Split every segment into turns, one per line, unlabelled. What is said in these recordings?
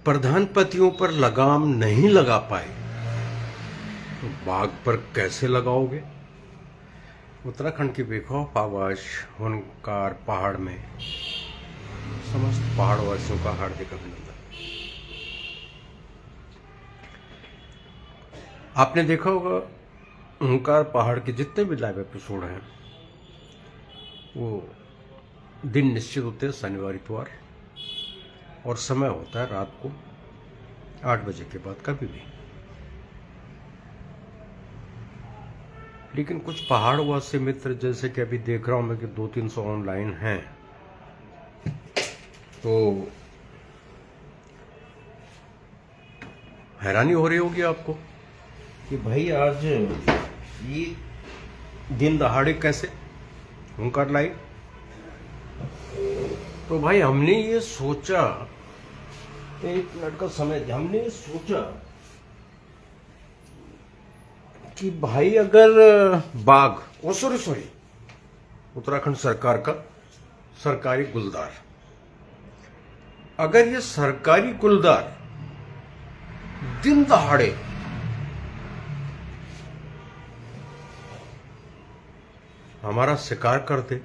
प्रधानपतियों पर लगाम नहीं लगा पाए तो बाघ पर कैसे लगाओगे। उत्तराखंड की बेखौफ आवाज हुनकार पहाड़ में समस्त पहाड़वासियों का हार्दिक अभिनंदन। आपने देखा होगा हुनकार पहाड़ के जितने भी लाइव एपिसोड हैं वो दिन निश्चित होते हैं, शनिवार इतवार, और समय होता है रात को 8 बजे के बाद कभी भी। लेकिन कुछ पहाड़वासी मित्र, जैसे कि अभी देख रहा हूं मैं कि 200-300 ऑनलाइन हैं, तो हैरानी हो रही होगी आपको कि भाई आज ये दिन दहाड़े कैसे हुनकार लाइव। तो भाई हमने ये सोचा, 1 मिनट का समय दिया, हमने ये सोचा कि भाई अगर बाघ, ओ सॉरी उत्तराखंड सरकार का सरकारी गुलदार, अगर ये सरकारी गुलदार दिन दहाड़े हमारा शिकार कर दे,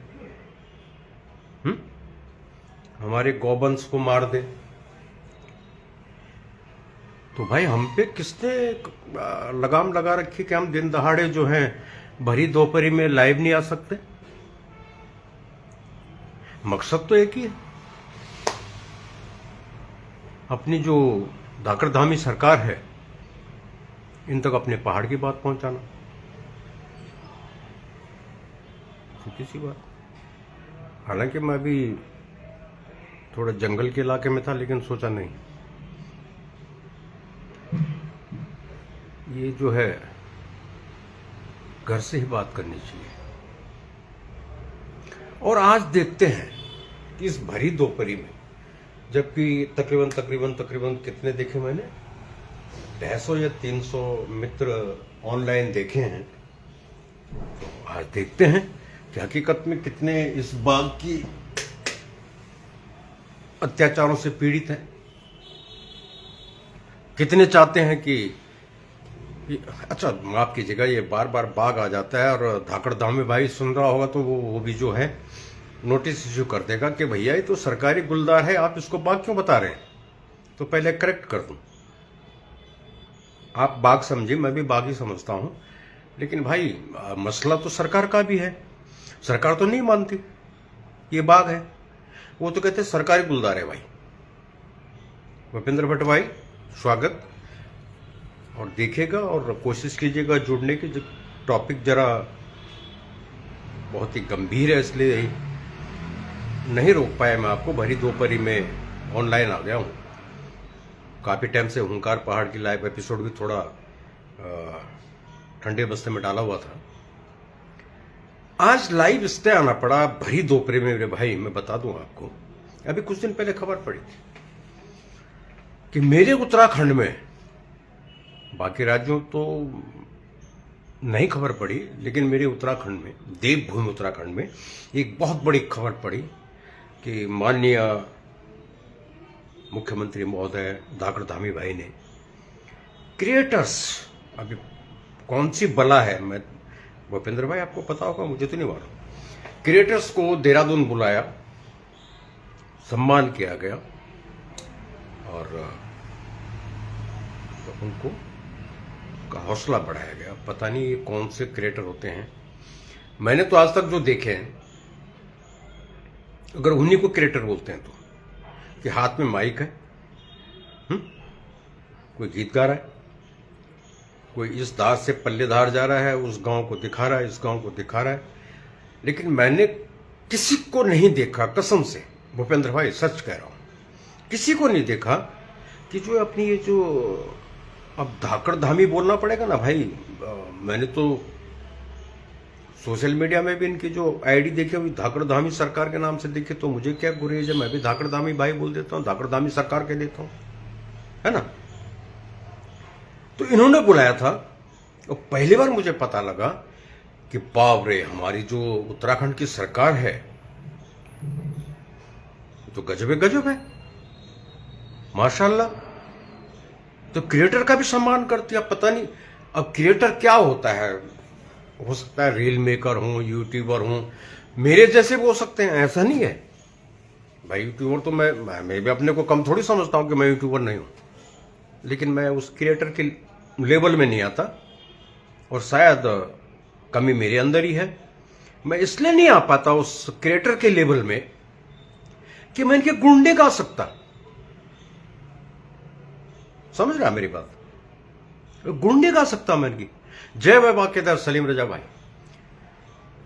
हमारे गौवंश को मार दे, तो भाई हम पे किसने लगाम लगा रखी कि हम दिन दहाड़े जो हैं भरी दोपहरी में लाइव नहीं आ सकते। मकसद तो एक ही है, अपनी जो धाकड़धामी सरकार है इन तक अपने पहाड़ की बात पहुंचाना। सीधी सी बात। हालांकि मैं भी थोड़ा जंगल के इलाके में था, लेकिन सोचा नहीं, ये जो है घर से ही बात करनी चाहिए। और आज देखते हैं कि इस भरी दोपहरी में, जबकि तकरीबन कितने देखे मैंने, 250 या 300 मित्र ऑनलाइन देखे हैं, तो आज देखते हैं कि हकीकत में कितने इस बाघ की अत्याचारों से पीड़ित हैं, कितने चाहते हैं कि अच्छा माफ कीजिएगा, ये बार बार बाघ आ जाता है, और धाकड़धामी भाई सुन रहा होगा तो वो भी जो है नोटिस इश्यू कर देगा कि भैया ये तो सरकारी गुलदार है, आप इसको बाघ क्यों बता रहे हैं। तो पहले करेक्ट कर दूं, आप बाघ समझिए, मैं भी बाघ ही समझता हूं, लेकिन भाई मसला तो सरकार का भी है। सरकार तो नहीं मानती ये बाघ है, वो तो कहते सरकारी गुलदार है। भाई भूपेंद्र भट्ट भाई स्वागत, और देखिएगा और कोशिश कीजिएगा जुड़ने की। जो टॉपिक जरा बहुत ही गंभीर है, इसलिए नहीं रोक पाया मैं आपको। भरी दोपहरी में ऑनलाइन आ गया हूँ, काफ़ी टाइम से हुनकार पहाड़ की लाइव एपिसोड भी थोड़ा ठंडे बस्ते में डाला हुआ था। आज लाइव इसलिए आना पड़ा भरी दोपहरी में मेरे भाई, मैं बता दूं आपको, अभी कुछ दिन पहले खबर पड़ी थी कि मेरे उत्तराखंड में, बाकी राज्यों तो नहीं खबर पड़ी, लेकिन मेरे उत्तराखंड में, देवभूमि उत्तराखंड में एक बहुत बड़ी खबर पड़ी कि माननीय मुख्यमंत्री महोदय धाकड़धामी भाई ने क्रिएटर्स, अभी कौन सी बला है, मैं भूपेंद्र भाई आपको पता होगा, मुझे तो नहीं मालूम, क्रिएटर्स को देहरादून बुलाया, सम्मान किया गया और उनको का हौसला बढ़ाया गया। पता नहीं ये कौन से क्रिएटर होते हैं, मैंने तो आज तक जो देखे हैं, अगर उन्हीं को क्रिएटर बोलते हैं तो, कि हाथ में माइक है, कोई गीत गा रहा है, कोई इस धार से पल्लेधार जा रहा है, उस गांव को दिखा रहा है, इस गांव को दिखा रहा है, लेकिन मैंने किसी को नहीं देखा, कसम से भूपेंद्र भाई सच कह रहा हूं, किसी को नहीं देखा कि जो अपनी ये जो, अब धाकड़धामी बोलना पड़ेगा ना भाई, मैंने तो सोशल मीडिया में भी इनकी जो आईडी देखी हुई धाकड़धामी सरकार के नाम से देखी, तो मुझे क्या गुरेज है, मैं भी धाकड़धामी भाई बोल देता हूं, धाकड़धामी सरकार कह देता हूं, है ना। तो इन्होंने बुलाया था, और पहली बार मुझे पता लगा कि बाप रे, हमारी जो उत्तराखंड की सरकार है तो गजब है माशाल्लाह। तो क्रिएटर का भी सम्मान करती है। पता नहीं अब क्रिएटर क्या होता है, हो सकता है रील मेकर हूं, यूट्यूबर हूं, मेरे जैसे भी हो सकते हैं, ऐसा नहीं है भाई। यूट्यूबर तो मैं भी अपने को कम थोड़ी समझता हूं कि मैं यूट्यूबर नहीं हूं, लेकिन मैं उस क्रिएटर के लेवल में नहीं आता, और शायद कमी मेरे अंदर ही है। मैं इसलिए नहीं आ पाता उस क्रिएटर के लेवल में कि मैं इनके गुण नहीं गा सकता। समझ रहा मेरी बात? गुण नहीं गा सकता मैं इनकी। जय भाई वाकेदार सलीम रजा भाई।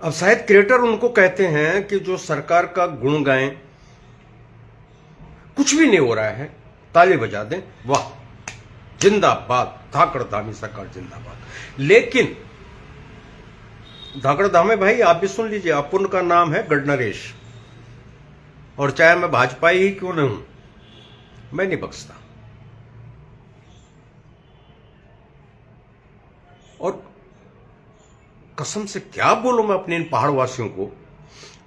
अब शायद क्रिएटर उनको कहते हैं कि जो सरकार का गुण गाएं, कुछ भी नहीं हो रहा है ताली बजा दें, वाह जिंदाबाद धाकड़ धामी सरकार जिंदाबाद। लेकिन धाकड़ धामे भाई आप भी सुन लीजिए, अपुन का नाम है गढ़नरेश, और चाहे मैं भाजपा ही क्यों नहीं हूं, मैं नहीं बख्शता। और कसम से क्या बोलूं मैं अपने इन पहाड़ वासियों को।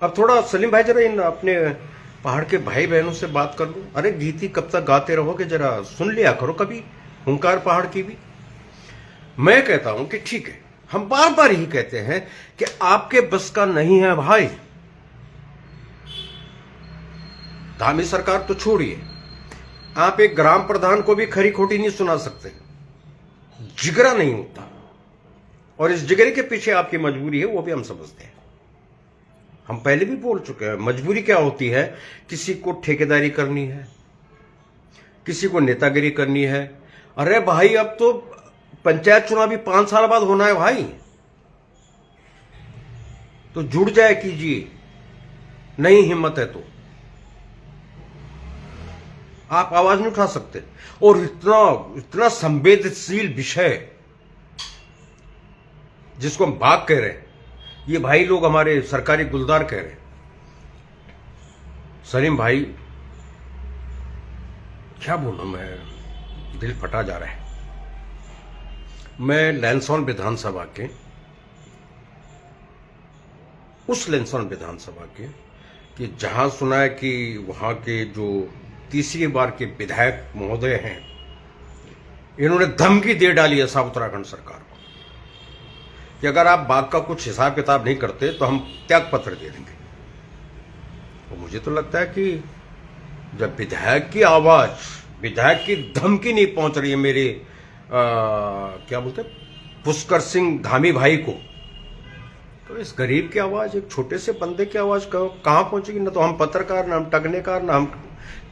अब थोड़ा सलीम भाई जरा इन अपने पहाड़ के भाई बहनों से बात कर लो। अरे गीती कब तक गाते रहोगे, जरा सुन लिया करो कभी हुंकार पहाड़ की भी। मैं कहता हूं कि ठीक है, हम बार बार ही कहते हैं कि आपके बस का नहीं है भाई। धामी सरकार तो छोड़िए, आप एक ग्राम प्रधान को भी खरी खोटी नहीं सुना सकते, जिगरा नहीं होता। और इस जिगरे के पीछे आपकी मजबूरी है, वो भी हम समझते हैं। हम पहले भी बोल चुके हैं, मजबूरी क्या होती है। किसी को ठेकेदारी करनी है, किसी को नेतागिरी करनी है। अरे भाई अब तो पंचायत चुनाव भी 5 साल बाद होना है भाई, तो जुड़ जाए कीजिए, नहीं हिम्मत है तो आप आवाज नहीं उठा सकते। और इतना इतना संवेदनशील विषय जिसको हम बाग कह रहे हैं, ये भाई लोग हमारे सरकारी गुलदार कह रहे हैं। सलीम भाई क्या बोलूं मैं, दिल फटा जा रहा है। मैं लैंसौन विधानसभा के, उस लैंसौन विधानसभा के कि जहां सुना है कि वहां के जो तीसरी बार के विधायक महोदय हैं, इन्होंने धमकी दे डाली है साउथ उत्तराखंड सरकार को कि अगर आप बाग का कुछ हिसाब किताब नहीं करते तो हम त्याग पत्र दे देंगे। तो मुझे तो लगता है कि जब विधायक की आवाज, विधायक की धमकी नहीं पहुंच रही है मेरे क्या बोलते पुष्कर सिंह धामी भाई को, तो इस गरीब की आवाज, एक छोटे से बंदे की आवाज कहां पहुंचेगी। ना तो हम पत्रकार, ना हम टगनेकार, ना हम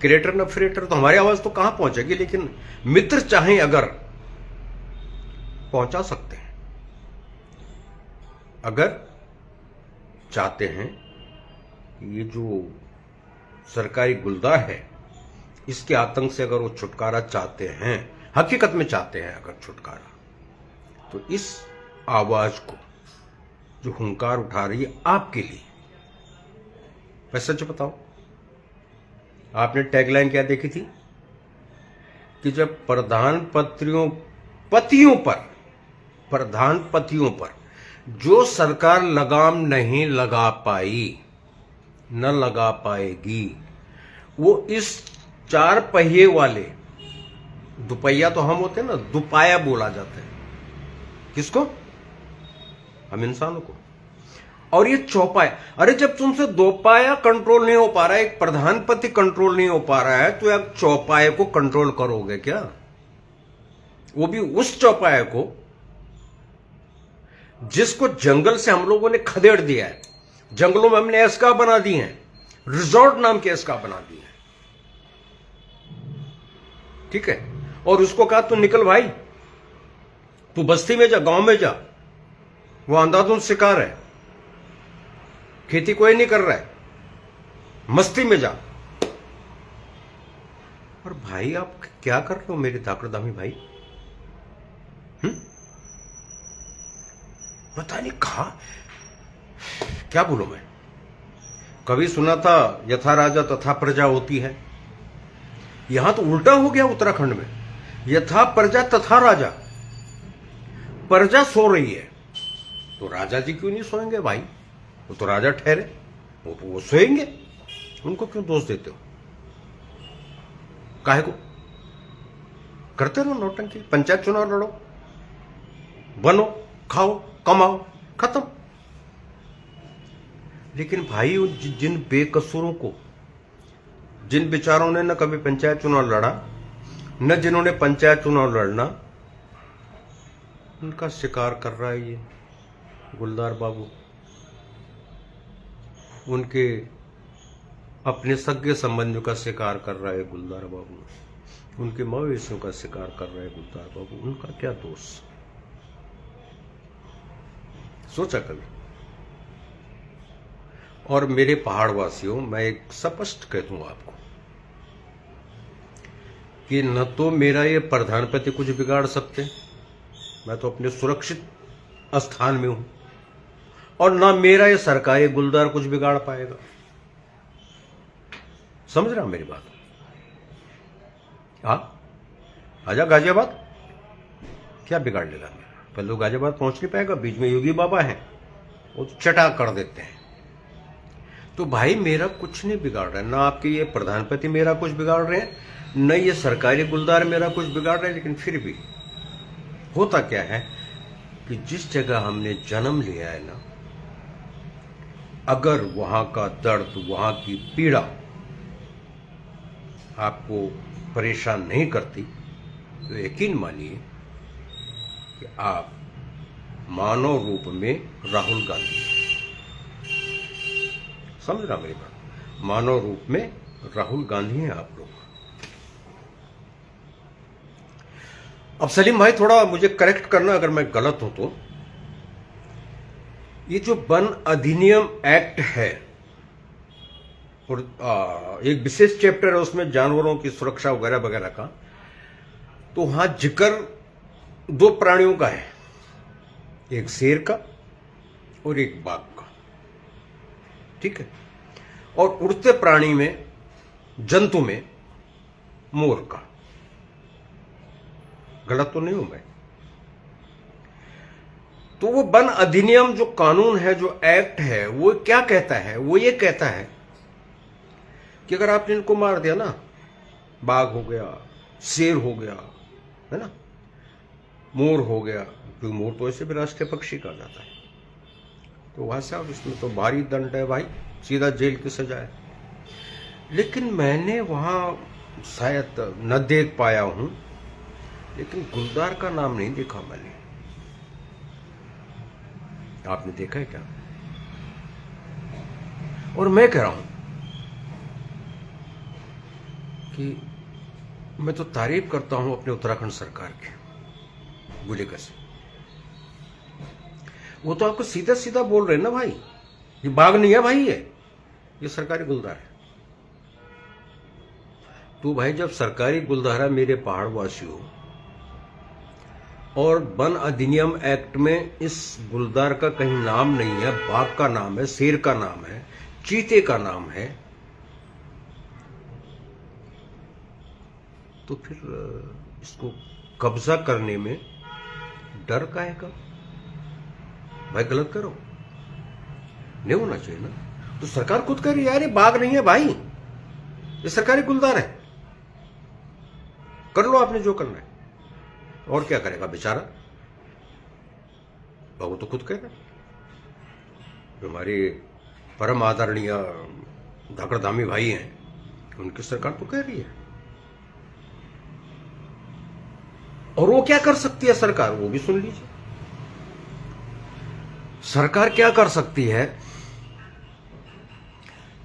क्रिएटर, ना फ्रिएटर, तो हमारी आवाज तो कहां पहुंचेगी। लेकिन मित्र चाहें अगर पहुंचा सकते हैं, अगर चाहते हैं ये जो सरकारी गुलदार है इसके आतंक से अगर वो छुटकारा चाहते हैं, हकीकत में चाहते हैं अगर छुटकारा, तो इस आवाज को जो हुंकार उठा रही है आपके लिए, मैं सच बताऊं, आपने टैगलाइन क्या देखी थी कि जब प्रधानपतियों पर जो सरकार लगाम नहीं लगा पाई, न लगा पाएगी, वो इस 4 पहिए वाले, दुपहिया तो हम होते हैं ना, दुपाया बोला जाता है किसको, हम इंसानों को। और ये चौपाया, अरे जब तुमसे दोपाया कंट्रोल नहीं हो पा रहा है, एक प्रधानपति कंट्रोल नहीं हो पा रहा है, तो एक चौपाए को कंट्रोल करोगे क्या? वो भी उस चौपाए को जिसको जंगल से हम लोगों ने खदेड़ दिया है। जंगलों में हमने एस्का बना दी हैं, रिजॉर्ट नाम के एस्का बना दी है, ठीक है। और उसको कहा तू निकल भाई, तू बस्ती में जा, गांव में जा, वो अंधाधुंध शिकार है, खेती कोई नहीं कर रहा है, मस्ती में जा। और भाई आप क्या कर रहे हो मेरे धाकड़दामी भाई? पता नहीं कहा, क्या बोलूं मैं। कभी सुना था यथा राजा तथा प्रजा होती है, यहां तो उल्टा हो गया उत्तराखंड में, यथा प्रजा तथा राजा। प्रजा सो रही है तो राजा जी क्यों नहीं सोएंगे भाई? वो तो राजा ठहरे, वो सोएंगे, उनको क्यों दोष देते हो? करते रहो नौटंकी, पंचायत चुनाव लड़ो, बनो, खाओ, कमाओ, खत्म। लेकिन भाई जिन बेकसूरों को, जिन बेचारों ने न कभी पंचायत चुनाव लड़ा, न जिन्होंने पंचायत चुनाव लड़ना, उनका शिकार कर रहा है ये गुलजार बाबू। उनके अपने सगे संबंधियों का शिकार कर रहा है गुलजार बाबू, उनके मवेशियों का शिकार कर रहा है गुलजार बाबू। उनका क्या दोष? सोचा कभी? और मेरे पहाड़वासियों, मैं एक स्पष्ट कह दूं आपको कि न तो मेरा ये प्रधानपति कुछ बिगाड़ सकते, मैं तो अपने सुरक्षित स्थान में हूं, और ना मेरा ये सरकारी गुलजार कुछ बिगाड़ पाएगा। समझ रहा मेरी बात? आजा गाजियाबाद, क्या बिगाड़ लेगा मेरा? पहले तो गाजियाबाद पहुंच नहीं पाएगा, बीच में योगी बाबा हैं, वो तो चटा कर देते हैं। तो भाई मेरा कुछ नहीं बिगाड़ रहा है, ना आपके ये प्रधानपति मेरा कुछ बिगाड़ रहे हैं, न ये सरकारी गुलजार मेरा कुछ बिगाड़ रहे हैं। लेकिन फिर भी होता क्या है कि जिस जगह हमने जन्म लिया है ना, अगर वहां का दर्द, वहां की पीड़ा आपको परेशान नहीं करती, तो यकीन मानिए कि आप मानव रूप में राहुल गांधी, समझ रहा मेरी बात, मानव रूप में राहुल गांधी हैं आप लोग। अब सलीम भाई थोड़ा मुझे करेक्ट करना अगर मैं गलत हूं तो। ये जो वन अधिनियम एक्ट है, और एक विशेष चैप्टर है उसमें जानवरों की सुरक्षा वगैरह वगैरह का, तो वहां जिक्र दो प्राणियों का है, एक शेर का और एक बाघ का, ठीक है। और उड़ते प्राणी में, जंतु में मोर का। गलत तो नहीं हूं मैं? तो वो वन अधिनियम जो कानून है, जो एक्ट है, वो क्या कहता है? वो ये कहता है कि अगर आपने इनको मार दिया ना, बाघ हो गया, शेर हो गया, है ना, मोर हो गया, क्योंकि मोर तो ऐसे भी राष्ट्रीय पक्षी कहा जाता है, तो वहां से इसमें तो भारी दंड है भाई, सीधा जेल की सजा है। लेकिन मैंने वहां शायद न देख पाया हूं, लेकिन गुलजार का नाम नहीं देखा मैंने। आपने देखा है क्या? और मैं कह रहा हूं कि मैं तो तारीफ करता हूं अपने उत्तराखंड सरकार की, बुलेकर से। वो तो आपको सीधा सीधा बोल रहे हैं ना भाई, ये बाघ नहीं है भाई, ये सरकारी गुलदार है। तो भाई जब सरकारी गुलदार है मेरे पहाड़ वासियों, और वन अधिनियम एक्ट में इस गुलदार का कहीं नाम नहीं है, बाघ का नाम है, शेर का नाम है, चीते का नाम है, तो फिर इसको कब्जा करने में डर काहे का? भाई गलत करो नहीं होना चाहिए ना। तो सरकार खुद कह रही है यार ये बाघ नहीं है भाई, ये सरकारी गुलदार है, कर लो आपने जो करना है। और क्या करेगा बेचारा? वो तो खुद कह रहा है। हमारे परम आदरणीय धाकड़धामी भाई हैं, उनकी सरकार तो कह रही है। और वो क्या कर सकती है सरकार, वो भी सुन लीजिए। सरकार क्या कर सकती है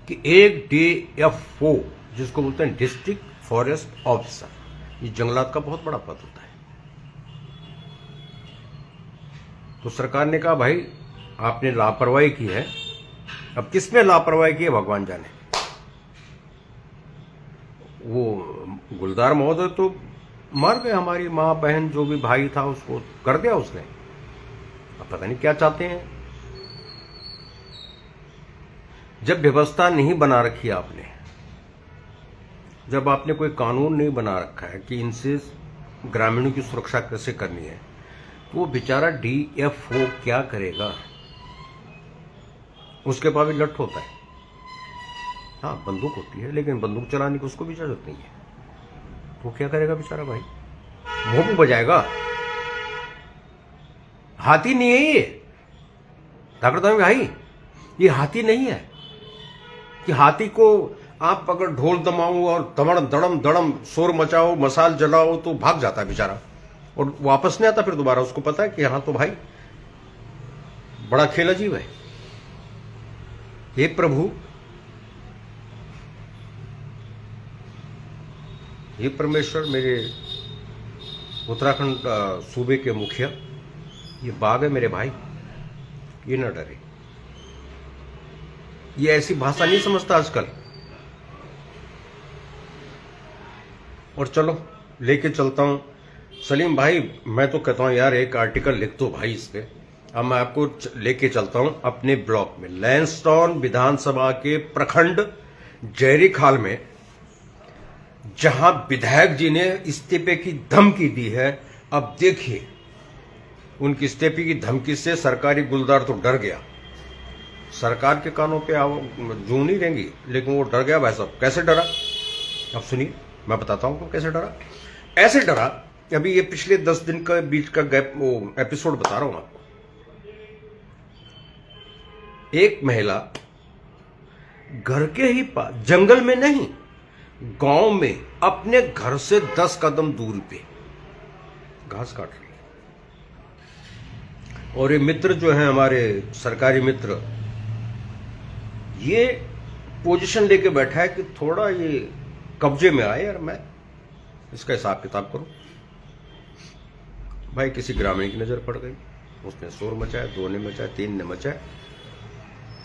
कि एक DFO, जिसको बोलते हैं डिस्ट्रिक्ट फॉरेस्ट ऑफिसर, ये जंगलात का बहुत बड़ा पद होता है। तो सरकार ने कहा भाई आपने लापरवाही की है, अब किसमें लापरवाही की है भगवान जाने। वो गुलजार महोदय तो मर गए, हमारी माँ बहन जो भी भाई था उसको कर दिया उसने, अब पता नहीं क्या चाहते हैं। जब व्यवस्था नहीं बना रखी आपने, जब आपने कोई कानून नहीं बना रखा है कि इनसे ग्रामीणों की सुरक्षा कैसे करनी है, तो वो बेचारा DFO क्या करेगा? उसके पास भी लठ होता है, हाँ बंदूक होती है, लेकिन बंदूक चलाने की उसको भी इजाजत नहीं है, वो क्या करेगा बेचारा भाई? भोंपू बजाएगा? हाथी नहीं है ये धाकड़दामी भाई, ये हाथी नहीं है कि हाथी को आप अगर ढोल दमाओ और दमड़ दड़म दड़म शोर मचाओ, मसाल जलाओ तो भाग जाता है बेचारा और वापस नहीं आता फिर दोबारा। उसको पता है कि हाँ तो भाई बड़ा खेल अजीब है। हे प्रभु, हे परमेश्वर, मेरे उत्तराखंड सूबे के मुखिया, ये बाघ है मेरे भाई, ये ना डरे। ये ऐसी भाषा नहीं समझता आजकल। और चलो लेके चलता हूं सलीम भाई। मैं तो कहता हूं यार एक आर्टिकल लिख दो भाई इस पे। अब मैं आपको लेके चलता हूं अपने ब्लॉक में, लैंसडाउन विधानसभा के प्रखंड जयरीखाल में, जहां विधायक जी ने इस्तीफे की धमकी दी है। अब देखिए, उनकी इस्तीफे की धमकी से सरकारी गुलदार तो डर गया। सरकार के कानों पे जूं नहीं रहेंगी, लेकिन वो डर गया भाई साहब। कैसे डरा? अब सुनिए, मैं बताता हूं कैसे डरा। ऐसे डरा, अभी ये पिछले 10 दिन का बीच का गैप वो एपिसोड बता रहा हूं आपको। एक महिला घर के ही पास, जंगल में नहीं, गांव में अपने घर से 10 कदम दूर पे घास काट रही है। और ये मित्र जो है हमारे सरकारी मित्र, ये पोजीशन लेके बैठा है कि थोड़ा ये कब्जे में आए और मैं इसका हिसाब किताब करूं। भाई किसी ग्रामीण की नजर पड़ गई, उसने शोर मचाया, 2 ने मचाया, 3 ने मचाया।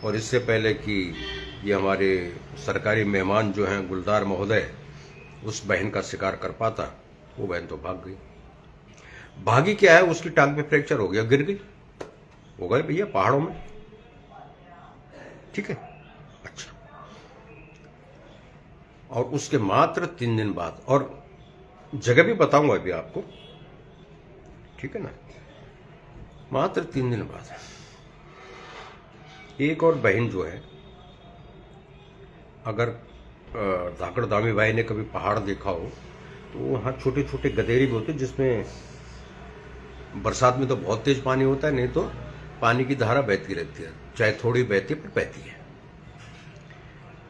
और इससे पहले कि ये हमारे सरकारी मेहमान जो हैं गुलदार महोदय उस बहन का शिकार कर पाता, वो बहन तो भाग गई। भागी क्या है, उसकी टांग पे फ्रैक्चर हो गया, गिर गई। हो गए भैया पहाड़ों में, ठीक है। अच्छा, और उसके मात्र 3 दिन बाद, और जगह भी बताऊंगा अभी आपको, ठीक है ना, मात्र 3 दिन बाद एक और बहन जो है, अगर धाकड़दामी भाई ने कभी पहाड़ देखा हो तो वहाँ छोटे छोटे गदेरे भी होते हैं, जिसमें बरसात में तो बहुत तेज पानी होता है, नहीं तो पानी की धारा बहती रहती है, चाहे थोड़ी बहती है पर बहती है।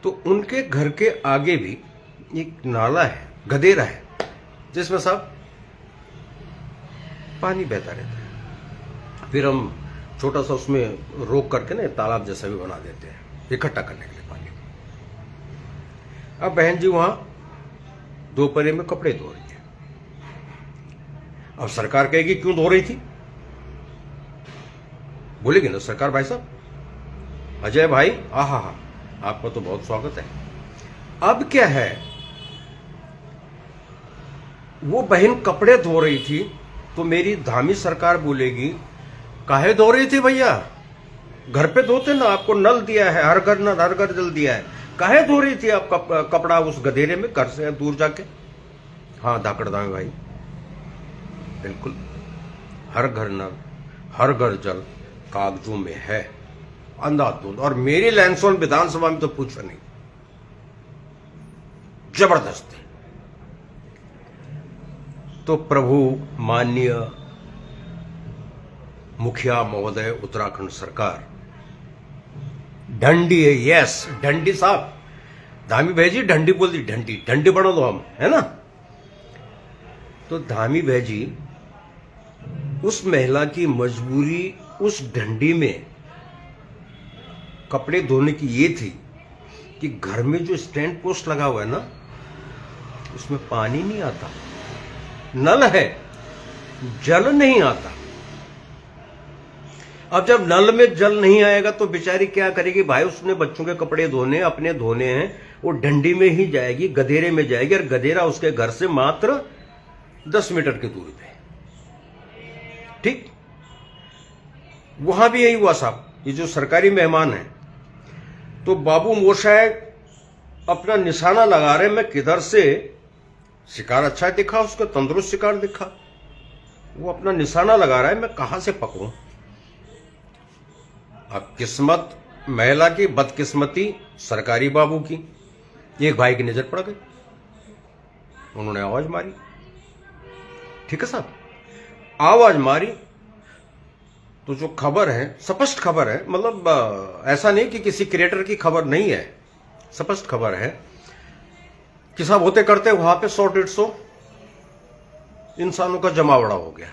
तो उनके घर के आगे भी एक नाला है, गदेरा है, जिसमें सब पानी बहता रहता है। फिर हम छोटा सा उसमें रोक करके ना तालाब जैसा भी बना देते हैं इकट्ठा करने के लिए पानी। अब बहन जी वहां दोपहर में कपड़े धो रही है। अब सरकार कहेगी क्यों धो रही थी, बोलेगी ना सरकार, भाई साहब अजय भाई, आहा हा, आपका तो बहुत स्वागत है। अब क्या है, वो बहन कपड़े धो रही थी तो मेरी धामी सरकार बोलेगी काहे धो रही थी भैया, घर पे धोते ना, आपको नल दिया है, हर घर नल, हर घर जल दिया है, काहे धो रही थी आप कपड़ा उस गधेरे में घर से दूर जाके। हाँ धाकड़दामी भाई, बिल्कुल, हर घर नल, हर घर जल कागजों में है, अंधाधुंध। और मेरी लैंसडाउन विधानसभा में तो पूछो नहीं, जबरदस्त है। तो प्रभु माननीय मुखिया महोदय उत्तराखंड सरकार ढंडी है, यस ढंडी साहब, धामी भाई ढंडी बोल दी, ढंडी ढंडी बना दो हम, है ना। तो धामी भाई जी, उस महिला की मजबूरी उस ढंडी में कपड़े धोने की ये थी कि घर में जो स्टैंड पोस्ट लगा हुआ है ना, उसमें पानी नहीं आता, नल है, जल नहीं आता। अब जब नल में जल नहीं आएगा तो बेचारी क्या करेगी भाई, उसने बच्चों के कपड़े धोने, अपने धोने हैं, वो डंडी में ही जाएगी, गधेरे में जाएगी, और गधेरा उसके घर से मात्र 10 मीटर की दूरी पे, ठीक। वहां भी यही हुआ साहब, ये जो सरकारी मेहमान है, तो बाबू मोशाय अपना निशाना लगा रहे, मैं किधर से, शिकार अच्छा दिखा उसको, तंदुरुस्त शिकार दिखा, वो अपना निशाना लगा रहा है, मैं कहां से पकड़ूं। अब किस्मत महिला की, बदकिस्मती सरकारी बाबू की। एक भाई की नजर पड़ गई, उन्होंने आवाज मारी, ठीक है साहब, आवाज मारी तो जो खबर है स्पष्ट खबर है, मतलब ऐसा नहीं कि किसी क्रिएटर की खबर नहीं है, स्पष्ट खबर है कि साहब होते करते वहां पे 100-150 इंसानों का जमावड़ा हो गया।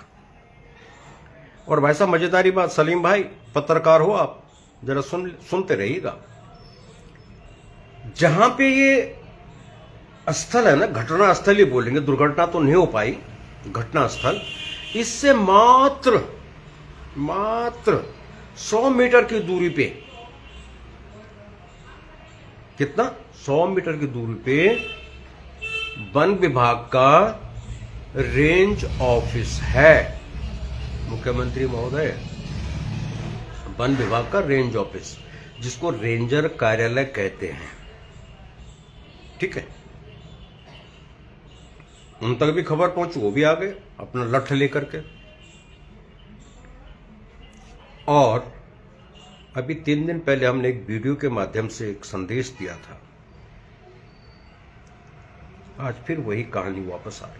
और भाई साहब मजेदारी बात, सलीम भाई पत्रकार हो आप, जरा सुनते रहिएगा। जहां पे ये स्थल है ना, घटना स्थल ही बोलेंगे, दुर्घटना तो नहीं हो पाई, घटना स्थल, इससे मात्र 100 मीटर की दूरी पे, कितना, 100 मीटर की दूरी पे वन विभाग का रेंज ऑफिस है। मुख्यमंत्री महोदय, वन विभाग का रेंज ऑफिस, जिसको रेंजर कार्यालय कहते हैं, ठीक है। उन तक भी खबर पहुंची, वो भी आ गए अपना लठ लेकर के। और अभी 3 दिन पहले हमने एक वीडियो के माध्यम से एक संदेश दिया था, आज फिर वही कहानी वापस आ रही।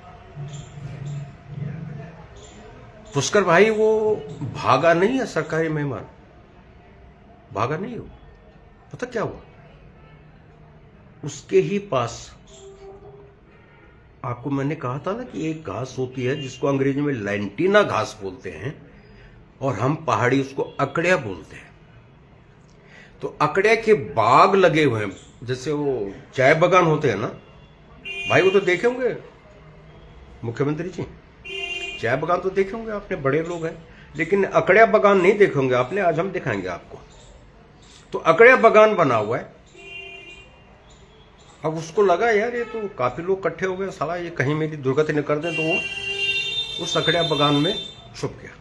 पुष्कर भाई वो भागा नहीं है, सरकारी मेहमान भागा नहीं हो, पता क्या हुआ, उसके ही पास, आपको मैंने कहा था ना कि एक घास होती है जिसको अंग्रेजी में लैंटीना घास बोलते हैं और हम पहाड़ी उसको अकड़िया बोलते हैं। तो अकड़िया के बाग लगे हुए हैं, जैसे वो चाय बागान होते हैं ना भाई, वो तो देखे होंगे मुख्यमंत्री जी, चाय बागान तो देखे होंगे आपने, बड़े लोग हैं, लेकिन अकड़िया बागान नहीं देखे होंगे आपने, आज हम दिखाएंगे आपको। तो अकड़िया बागान बना हुआ है। अब उसको लगा यार ये तो काफी लोग इकट्ठे हो गए, साला ये कहीं मेरी दुर्गति न कर दें, तो वो उस अकड़िया बागान में छुप गया।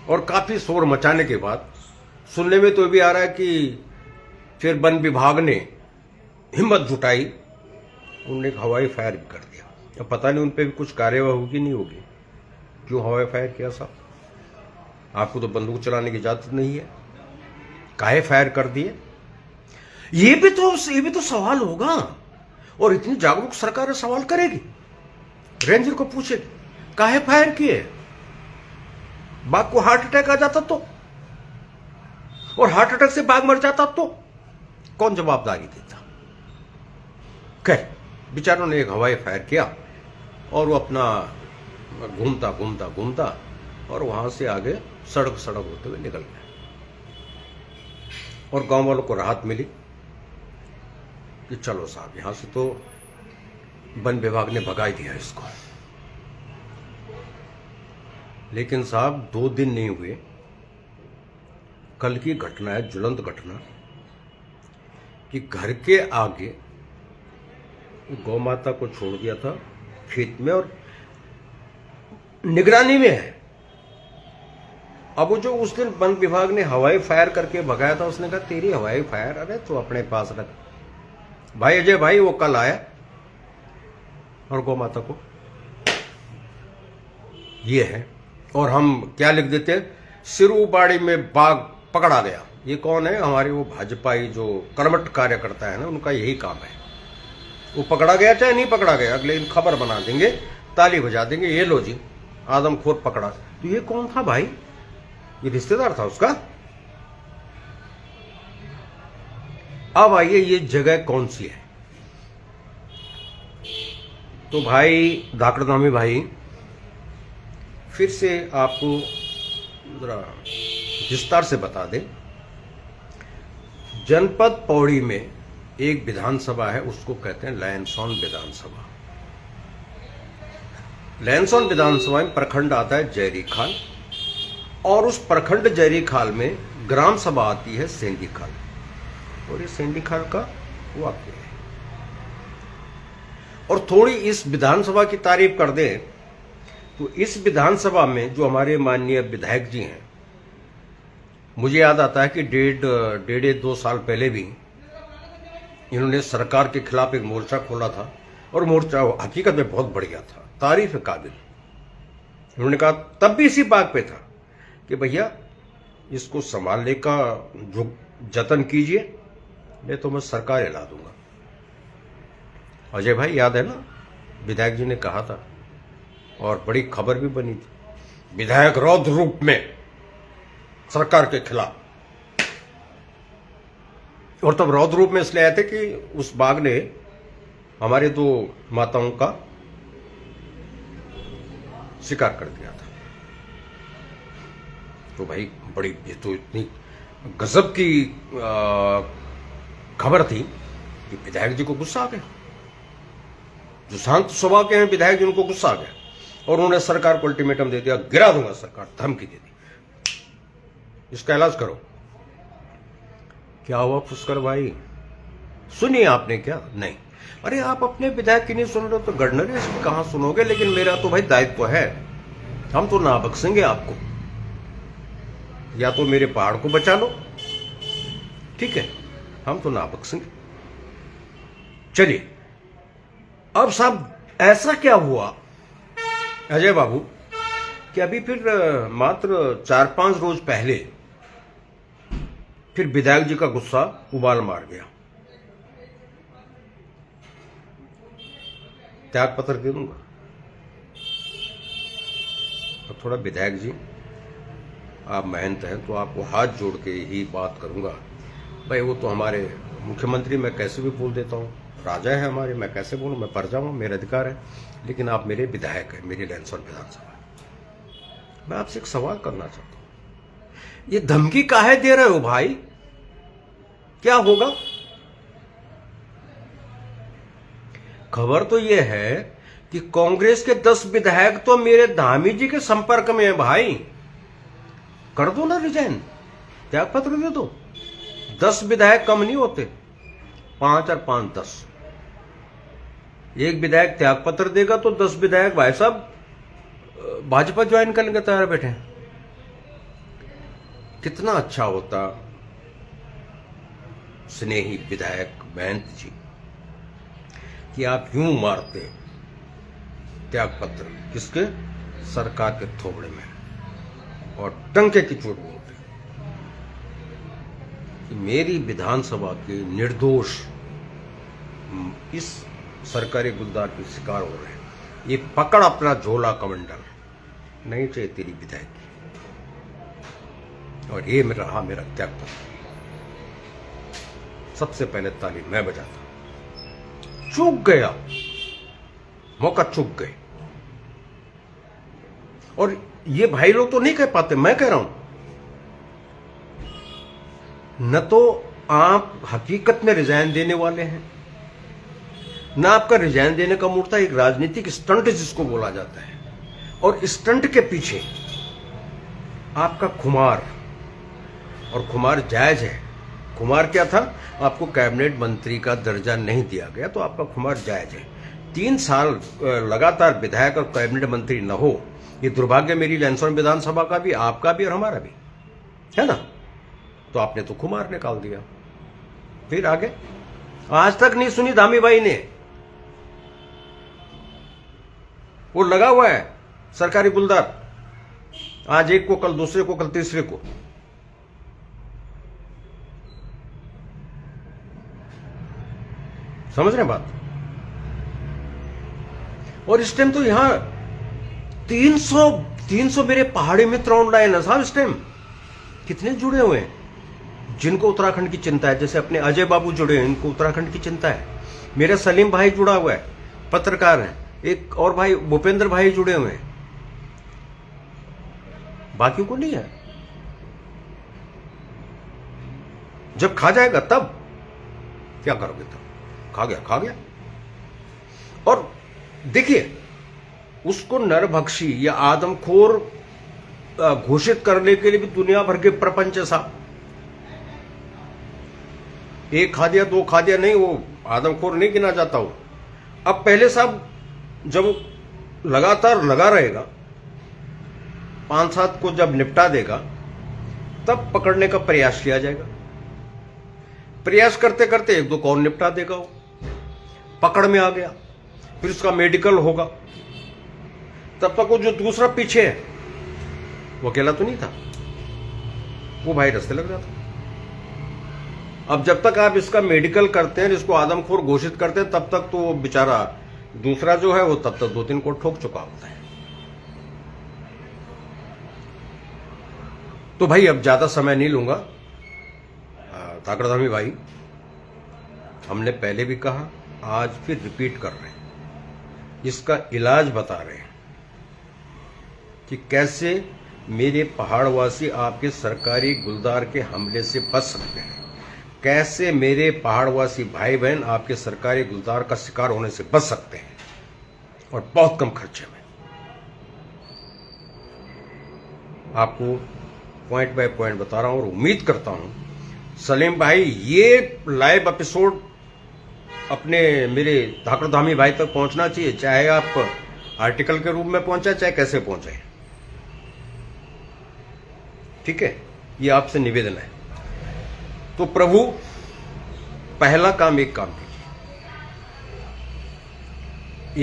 और काफी शोर मचाने के बाद सुनने में तो भी आ रहा है कि फिर वन विभाग ने हिम्मत जुटाई, उन्होंने एक हवाई फायर भी कर दिया। अब पता नहीं उन पर भी कुछ कार्यवाही होगी नहीं होगी, क्यों हवाई फायर किया साहब, आपको तो बंदूक चलाने की इजाजत नहीं है, काहे फायर कर दिए, ये भी तो सवाल होगा। और इतनी जागरूक सरकार सवाल करेगी, रेंजर को पूछेगी काहे फायर किए, बाघ को हार्ट अटैक आ जाता तो, और हार्ट अटैक से बाघ मर जाता तो कौन जवाबदारी देता। खैर बेचारों ने एक हवाई फायर किया और वो अपना घूमता और वहां से आगे सड़क होते हुए निकल गए। और गांव वालों को राहत मिली कि चलो साहब यहां से तो वन विभाग ने भगा ही दिया इसको। लेकिन साहब 2 दिन नहीं हुए, कल की घटना है, ज्वलंत घटना, कि घर के आगे गौ माता को छोड़ दिया था खेत में और निगरानी में है। अब वो जो उस दिन वन विभाग ने हवाई फायर करके भगाया था, उसने कहा तेरी हवाई फायर, अरे तो अपने पास रख भाई अजय भाई। वो कल आया और गौ माता को ये है, और हम क्या लिख देते हैं, सिरूबाड़ी में बाघ पकड़ा गया। ये कौन है, हमारे वो भाजपाई जो कर्मठ कार्यकर्ता है ना, उनका यही काम है। वो पकड़ा गया चाहे नहीं पकड़ा गया, अगले दिन खबर बना देंगे, ताली बजा देंगे, ये लो जी आदमखोर पकड़ा। तो ये कौन था भाई, ये रिश्तेदार था उसका। अब आइए ये जगह कौन सी है। तो भाई धाकड़धामी भाई, फिर से आपको जरा विस्तार से बता दें। जनपद पौड़ी में एक विधानसभा है, उसको कहते हैं लैंसौन विधानसभा। लैंसौन विधानसभा में प्रखंड आता है जयरीखाल, और उस प्रखंड जयरीखाल में ग्राम सभा आती है सेंदीखाल, और ये सेंदीखाल का वाक्य है। और थोड़ी इस विधानसभा की तारीफ कर दें तो इस विधानसभा में जो हमारे माननीय विधायक जी हैं, मुझे याद आता है कि डेढ़ 2 साल पहले भी इन्होंने सरकार के खिलाफ एक मोर्चा खोला था, और मोर्चा हकीकत में बहुत बढ़िया था, तारीफ काबिल। उन्होंने कहा तब भी इसी बात पे था कि भैया इसको संभालने का जो जतन कीजिए, नहीं तो मैं सरकार हिला दूंगा। अजय भाई याद है ना, विधायक जी ने कहा था, और बड़ी खबर भी बनी थी, विधायक रौद्र रूप में सरकार के खिलाफ। और तब रौद्र रूप में इसलिए आए थे कि उस बाघ ने हमारे 2 माताओं का शिकार कर दिया था। तो भाई बड़ी, ये तो इतनी गजब की खबर थी कि विधायक जी को गुस्सा आ गया। जो शांत स्वभाव के हैं विधायक जी, उनको गुस्सा आ गया और उन्होंने सरकार को अल्टीमेटम दे दिया, गिरा दूंगा सरकार, धमकी दे दी, इसका इलाज करो। क्या हुआ पुष्कर भाई, सुनिए आपने क्या? नहीं। अरे आप अपने विधायक की नहीं सुन रहे तो गवर्नर इसकी कहां सुनोगे? लेकिन मेरा तो भाई दायित्व है, हम तो ना बख्शेंगे आपको, या तो मेरे पहाड़ को बचा लो, ठीक है, हम तो ना बख्शेंगे। चलिए अब साहब ऐसा क्या हुआ अजय बाबू कि अभी फिर मात्र 4-5 रोज पहले फिर विधायक जी का गुस्सा उबाल मार गया। त्याग पत्र दे दूंगा। अब थोड़ा विधायक जी आप महंत हैं तो आपको हाथ जोड़ के ही बात करूंगा। भाई वो तो हमारे मुख्यमंत्री, मैं कैसे भी बोल देता हूँ, राजा है हमारे, मैं कैसे बोलूं, मैं प्रजा हूं, मेरा अधिकार है। लेकिन आप मेरे विधायक हैं, मेरी लैंसौर विधानसभा। मैं आपसे एक सवाल करना चाहता हूं, ये धमकी काहे दे रहे हो भाई? क्या होगा? खबर तो यह है कि कांग्रेस के 10 विधायक तो मेरे धामी जी के संपर्क में है भाई। कर दो ना रिजाइन, त्याग पत्र दे दो। 10 विधायक कम नहीं होते, 5 और 5 10। एक विधायक त्याग पत्र देगा तो 10 विधायक भाई साहब भाजपा ज्वाइन करने के तैयार बैठे हैं। कितना अच्छा होता स्नेही विधायक महंत जी कि आप यूं मारते त्याग पत्र किसके? सरकार के थोबड़े में, और टंके की चोट बोलते कि मेरी विधानसभा के निर्दोष इस सरकारी गुलदार के शिकार हो रहे हैं। ये पकड़ अपना झोला कमंडल, नहीं चाहिए तेरी विधायकी। और ये रहा मेरा त्याग पत्र। सबसे पहले ताली मैं बजाता। चूक गया, मौका चूक गए। और ये भाई लोग तो नहीं कह पाते, मैं कह रहा हूं। न तो आप हकीकत में रिजाइन देने वाले हैं, न आपका रिजाइन देने का मूड था, एक राजनीतिक स्टंट जिसको बोला जाता है। और स्टंट के पीछे आपका खुमार, और खुमार जायज है। खुमार क्या था? आपको कैबिनेट मंत्री का दर्जा नहीं दिया गया तो आपका खुमार जायज है। 3 साल लगातार विधायक और कैबिनेट मंत्री न हो, ये दुर्भाग्य मेरी लैंसौर विधानसभा का भी, आपका भी और हमारा भी है ना। तो आपने तो खुमार निकाल दिया। फिर आगे आज तक नहीं सुनी धामी भाई ने। वो लगा हुआ है सरकारी गुलदार, आज एक को, कल दूसरे को, कल तीसरे को। समझ रहे हैं बात? और इस टाइम तो यहां 300 मेरे पहाड़ी मित्र ऑनलाइन है साहब। इस टाइम कितने जुड़े हुए हैं जिनको उत्तराखंड की चिंता है। जैसे अपने अजय बाबू जुड़े हैं, इनको उत्तराखंड की चिंता है। मेरा सलीम भाई जुड़ा हुआ है, पत्रकार है। एक और भाई भूपेंद्र भाई जुड़े हुए हैं, बाकियों को नहीं है। जब खा जाएगा तब क्या करोगे? तब खा गया। और देखिए, उसको नरभक्षी या आदमखोर घोषित करने के लिए भी दुनिया भर के प्रपंच है साहब। एक खा दिया, 2 खा दिया, नहीं, वो आदमखोर नहीं गिना जाता हो। अब पहले साहब जब लगातार लगा रहेगा, 5-7 को जब निपटा देगा, तब पकड़ने का प्रयास किया जाएगा। प्रयास करते करते 1-2 को और निपटा देगा। वो पकड़ में आ गया, फिर उसका मेडिकल होगा। तब तक वो जो दूसरा पीछे है वो अकेला तो नहीं था, वो भाई रास्ते लग जाता। अब जब तक आप इसका मेडिकल करते हैं, इसको आदमखोर घोषित करते हैं, तब तक तो वो बेचारा दूसरा जो है वो तब तक 2-3 को ठोक चुका होता है। तो भाई अब ज्यादा समय नहीं लूंगा। ताकड़धामी भाई, हमने पहले भी कहा, आज फिर रिपीट कर रहे हैं, इसका इलाज बता रहे हैं कि कैसे मेरे पहाड़वासी आपके सरकारी गुलदार के हमले से बच सकते हैं, कैसे मेरे पहाड़वासी भाई बहन आपके सरकारी गुलदार का शिकार होने से बच सकते हैं, और बहुत कम खर्चे में। आपको पॉइंट बाय पॉइंट बता रहा हूं, और उम्मीद करता हूं सलीम भाई ये लाइव एपिसोड अपने मेरे धाकड़धामी भाई तक पहुंचना चाहिए, चाहे आप आर्टिकल के रूप में पहुंचे, चाहे कैसे पहुंचे। ठीक है, ये आपसे निवेदन है। तो प्रभु, पहला काम एक काम कीजिए।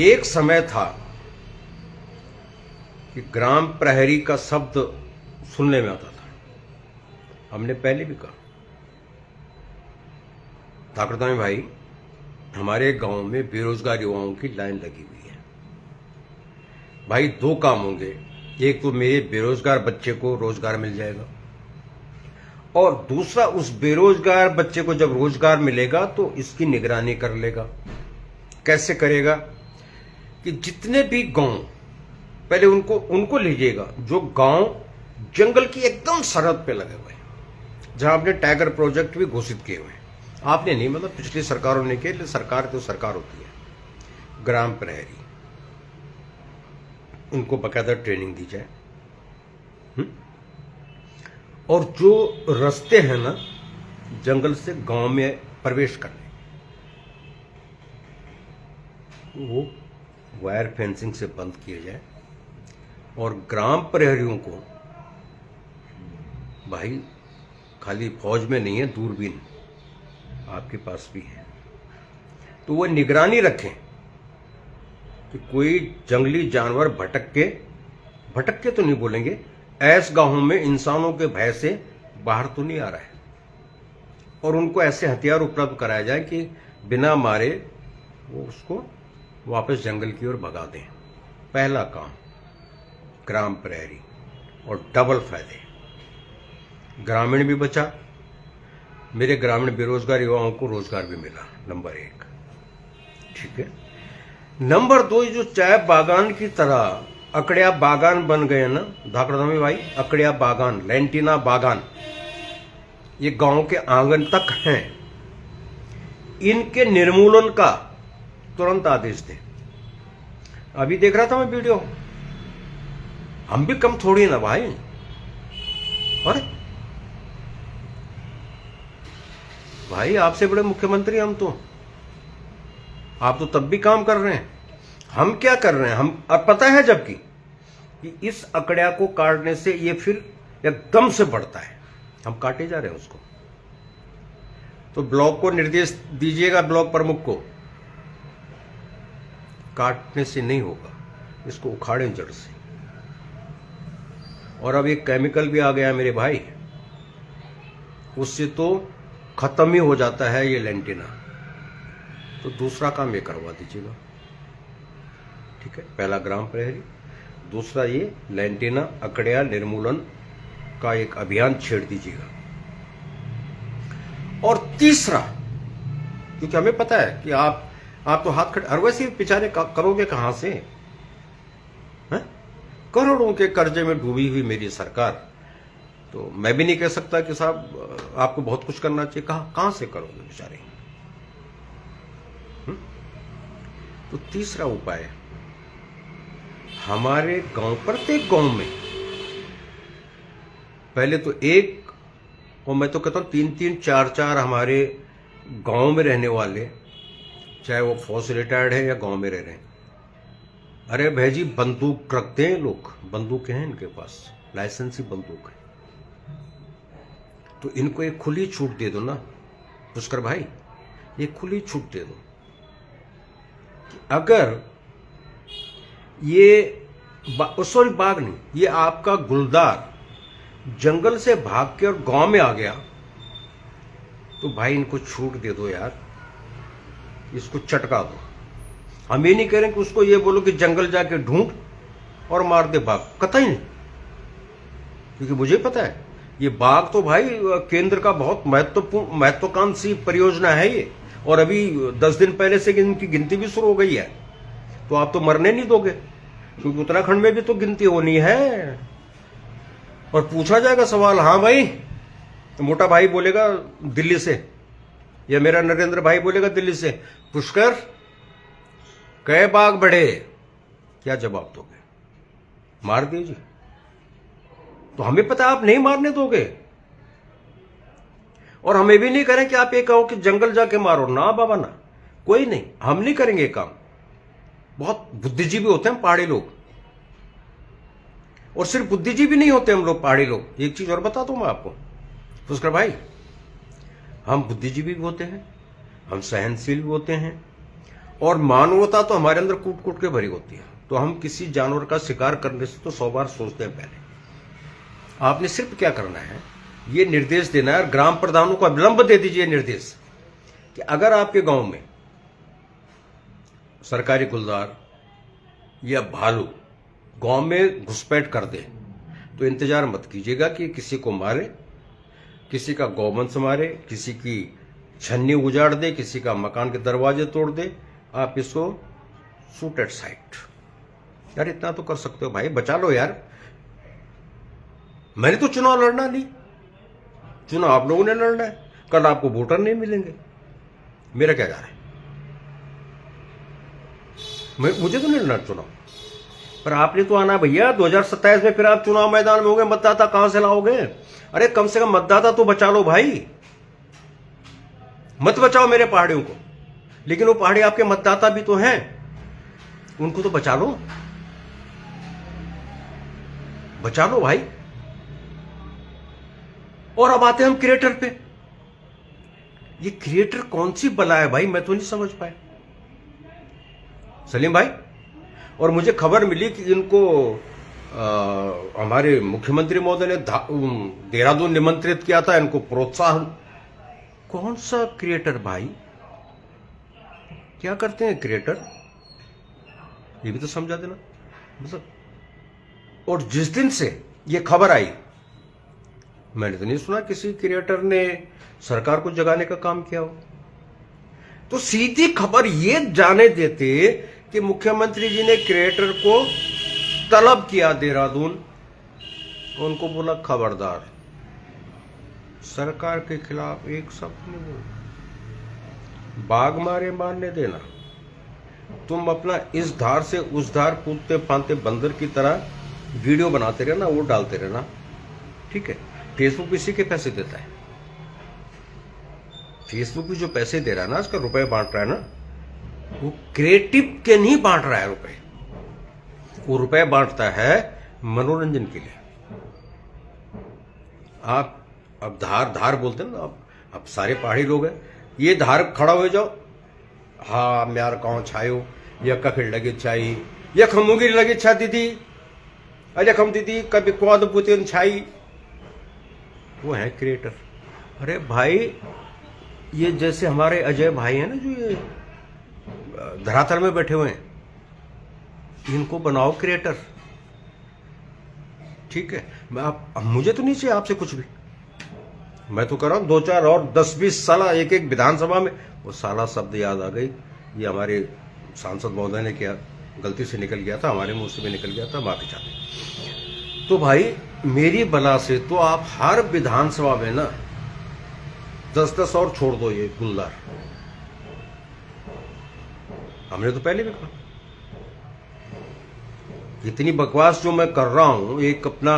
एक समय था कि ग्राम प्रहरी का शब्द सुनने में आता था, हमने पहले भी कहा। धाकड़धामी भाई, हमारे गांव में बेरोजगार युवाओं की लाइन लगी हुई है। भाई दो काम होंगे, एक तो मेरे बेरोजगार बच्चे को रोजगार मिल जाएगा, और दूसरा उस बेरोजगार बच्चे को जब रोजगार मिलेगा तो इसकी निगरानी कर लेगा। कैसे करेगा कि जितने भी गांव, पहले उनको लीजिएगा जो गांव जंगल की एकदम सरहद पे लगे हुए हैं, जहां आपने टाइगर प्रोजेक्ट भी घोषित किए हुए हैं। आपने नहीं, मतलब पिछली सरकारों ने किए, सरकार तो सरकार होती है। ग्राम प्रहरी, उनको बकायदा ट्रेनिंग दी जाए। और जो रास्ते हैं ना जंगल से गांव में प्रवेश करने, वो वायर फेंसिंग से बंद किए जाए। और ग्राम प्रहरियों को, भाई खाली फौज में नहीं है, दूरबीन आपके पास भी है, तो वो निगरानी रखें कि कोई जंगली जानवर भटक के तो नहीं बोलेंगे, ऐसे गांवों में इंसानों के भय से बाहर तो नहीं आ रहा है। और उनको ऐसे हथियार उपलब्ध कराया जाए कि बिना मारे वो उसको वापस जंगल की ओर भगा दें। पहला काम ग्राम प्रहरी, और डबल फायदे, ग्रामीण भी बचा, मेरे ग्रामीण बेरोजगार युवाओं को रोजगार भी मिला, नंबर एक। ठीक है। नंबर दो, जो चाय बागान की तरह अकड़िया बागान बन गए ना धाकड़धामी भाई, अकड़िया बागान, लेंटिना बागान, ये गांव के आंगन तक हैं, इनके निर्मूलन का तुरंत आदेश दें। अभी देख रहा था मैं वीडियो, हम भी कम थोड़ी ना भाई। अरे भाई, आपसे बड़े मुख्यमंत्री हम तो, आप तो तब भी काम कर रहे हैं, हम क्या कर रहे हैं। हम, अब पता है जबकि कि इस अकड़िया को काटने से ये फिर एकदम से बढ़ता है, हम काटे जा रहे हैं उसको। तो ब्लॉक को निर्देश दीजिएगा, ब्लॉक प्रमुख को, काटने से नहीं होगा, इसको उखाड़ें जड़ से। और अब एक केमिकल भी आ गया मेरे भाई, उससे तो खत्म ही हो जाता है ये लेंटिना। तो दूसरा काम ये करवा दीजिएगा। ठीक है, पहला ग्राम प्रहरी, दूसरा ये लेंटिना अकड़िया निर्मूलन का एक अभियान छेड़ दीजिएगा। और तीसरा, क्योंकि हमें पता है कि आप तो हाथ खड़े, और वैसे बेचारे करोगे कहां से, हैं? करोड़ों के कर्जे में डूबी हुई मेरी सरकार, तो मैं भी नहीं कह सकता कि साहब आपको बहुत कुछ करना चाहिए, कहां से करोगे बेचारे। तो तीसरा उपाय, हमारे गांव, प्रत्येक गांव में पहले तो एक, और मैं तो कहता हूं 3-3, 4-4 हमारे गांव में रहने वाले, चाहे वो फौज से रिटायर्ड है या गांव में रह रहे हैं, अरे भाई जी बंदूक रखते हैं लोग, बंदूकें हैं इनके पास, लाइसेंसी बंदूक है, तो इनको एक खुली छूट दे दो ना पुष्कर भाई, एक खुली छूट दे दो कि अगर ये सॉरी बाघ नहीं, ये आपका गुलदार जंगल से भाग के और गांव में आ गया, तो भाई इनको छूट दे दो यार, इसको चटका दो। हम ये नहीं कह रहे कि उसको ये बोलो कि जंगल जाके ढूंढ और मार दे बाघ, कतई नहीं, क्योंकि मुझे पता है ये बाघ तो भाई केंद्र का बहुत महत्वाकांक्षी परियोजना है ये, और अभी 10 दिन पहले से इनकी गिनती भी शुरू हो गई है। तो आप तो मरने नहीं दोगे, क्योंकि उत्तराखंड में भी तो गिनती होनी है और पूछा जाएगा सवाल। हाँ भाई, तो मोटा भाई बोलेगा दिल्ली से, या मेरा नरेंद्र भाई बोलेगा दिल्ली से, पुष्कर कई बाघ बढ़े, क्या जवाब दोगे? मार दीजिए। तो हमें पता है आप नहीं मारने दोगे, और हमें भी नहीं करें कि आप ये कहो कि जंगल जाके मारो। ना बाबा ना, कोई नहीं, हम नहीं करेंगे काम। बहुत बुद्धिजीवी होते हैं पहाड़ी लोग, और सिर्फ बुद्धिजीवी नहीं होते हम लोग पहाड़ी लोग। एक चीज और बता दूं मैं आपको पुष्कर भाई, हम बुद्धिजीवी भी होते हैं, हम सहनशील भी होते हैं, और मानवता तो हमारे अंदर कूट कूट के भरी होती है। तो हम किसी जानवर का शिकार करने से तो 100 बार सोचते हैं पहले। आपने सिर्फ क्या करना है, ये निर्देश देना है, और ग्राम प्रधानों को अविलंब दे दीजिए निर्देश कि अगर आपके गांव में सरकारी गुलदार या भालू गांव में घुसपैठ कर दे, तो इंतजार मत कीजिएगा कि किसी को मारे, किसी का गौवंश मारे, किसी की छन्नी उजाड़ दे, किसी का मकान के दरवाजे तोड़ दे। आप इसको शूट एट साइट। यार इतना तो कर सकते हो भाई, बचा लो यार। मैंने तो चुनाव लड़ना नहीं, चुनाव आप लोगों ने लड़ना है। कल आपको वोटर नहीं मिलेंगे, मेरा क्या जा रहा है? मुझे तो नहीं लड़ना चुनाव, पर आपने तो आना भैया 2027 में। फिर आप चुनाव मैदान में होंगे, मतदाता कहां से लाओगे? अरे कम से कम मतदाता तो बचा लो भाई। मत बचाओ मेरे पहाड़ियों को, लेकिन वो पहाड़ी आपके मतदाता भी तो हैं, उनको तो बचा लो, बचा लो भाई। और अब आते हैं हम क्रिएटर पे। ये क्रिएटर कौन सी बला है भाई, मैं तो नहीं समझ पाया सलीम भाई। और मुझे खबर मिली कि इनको हमारे मुख्यमंत्री महोदय ने देहरादून निमंत्रित किया था, इनको प्रोत्साहन। कौन सा क्रिएटर भाई, क्या करते हैं क्रिएटर, ये भी तो समझा देना मतलब। और जिस दिन से ये खबर आई, मैंने तो नहीं सुना किसी क्रिएटर ने सरकार को जगाने का काम किया हो। तो सीधी खबर ये जाने देते कि मुख्यमंत्री जी ने क्रिएटर को तलब किया देहरादून, उनको बोला खबरदार, सरकार के खिलाफ एक शब्द नहीं बोल, बाघ मारे मारने देना। तुम अपना इस धार से उस धार कूदते फांदते बंदर की तरह वीडियो बनाते रहना, वो डालते रहना, ठीक है। फेसबुक इसी के पैसे देता है, फेसबुक भी जो पैसे दे रहा है ना, उसका रुपए बांट रहा है ना, वो क्रिएटिव के नहीं बांट रहा है रुपए, वो रुपए बांटता है मनोरंजन के लिए। आप अब धार धार बोलते हैं ना, अब सारे पहाड़ी लोग हैं, ये धार खड़ा हो जाओ, हाँ म्यार गाँव छायो, या कखिड़ लगे छाई, या खमुगिर लगे छा दीदी, अरे खम दीदी कभी क्वाद पुतिन छाई, वो है क्रिएटर। अरे भाई, ये जैसे हमारे अजय भाई हैं ना, जो ये धरातल में बैठे हुए हैं, इनको बनाओ क्रिएटर, ठीक है। मैं आप मुझे तो नहीं चाहिए आपसे कुछ भी, मैं तो कर रहा हूं 2-4 और 10-20 साल एक एक विधानसभा में। वो साला शब्द याद आ गई, ये हमारे सांसद महोदय ने किया, गलती से निकल गया था, हमारे मुंह से भी निकल गया था, माफी चाहते। तो भाई मेरी बला से तो आप हर विधानसभा में ना 10-10 और छोड़ दो ये गुलदार। हमने तो पहले भी कहा, इतनी बकवास जो मैं कर रहा हूं, एक अपना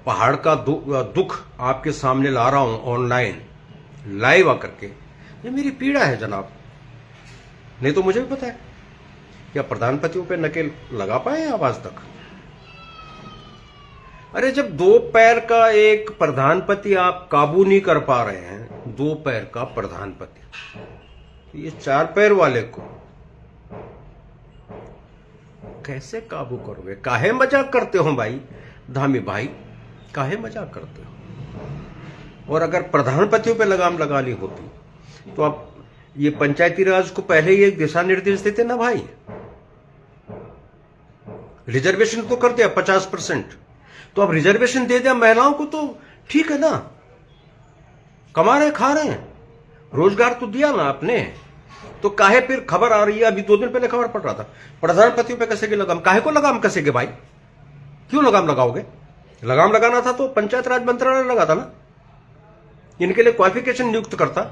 पहाड़ का दुख आपके सामने ला रहा हूं ऑनलाइन लाइव आकर के, ये मेरी पीड़ा है जनाब। नहीं तो मुझे भी पता है, क्या प्रधानपतियों पे नकेल लगा पाए आप आज तक? अरे जब 2 पैर का एक प्रधानपति आप काबू नहीं कर पा रहे हैं, 2 पैर का प्रधानपति, तो ये 4 पैर वाले को कैसे काबू करोगे? काहे मजाक करते हो भाई धामी भाई, काहे मजाक करते हो? और अगर प्रधानपतियों पे लगाम लगानी होती तो आप ये पंचायती राज को पहले ही एक दिशा निर्देश देते ना भाई। रिजर्वेशन तो कर दिया 50%, तो अब रिजर्वेशन दे दिया महिलाओं को, तो ठीक है ना, कमा रहे खा रहे हैं, रोजगार तो दिया ना आपने, तो काहे फिर खबर आ रही है, अभी 2 दिन पहले खबर पड़ रहा था प्रधानमंत्री पे कसेंगे लगाम। काहे को लगाम कसेंगे भाई, क्यों लगाम लगाओगे? लगाम लगाना था तो पंचायत राज मंत्रालय लगा था ना, इनके लिए क्वालिफिकेशन नियुक्त करता,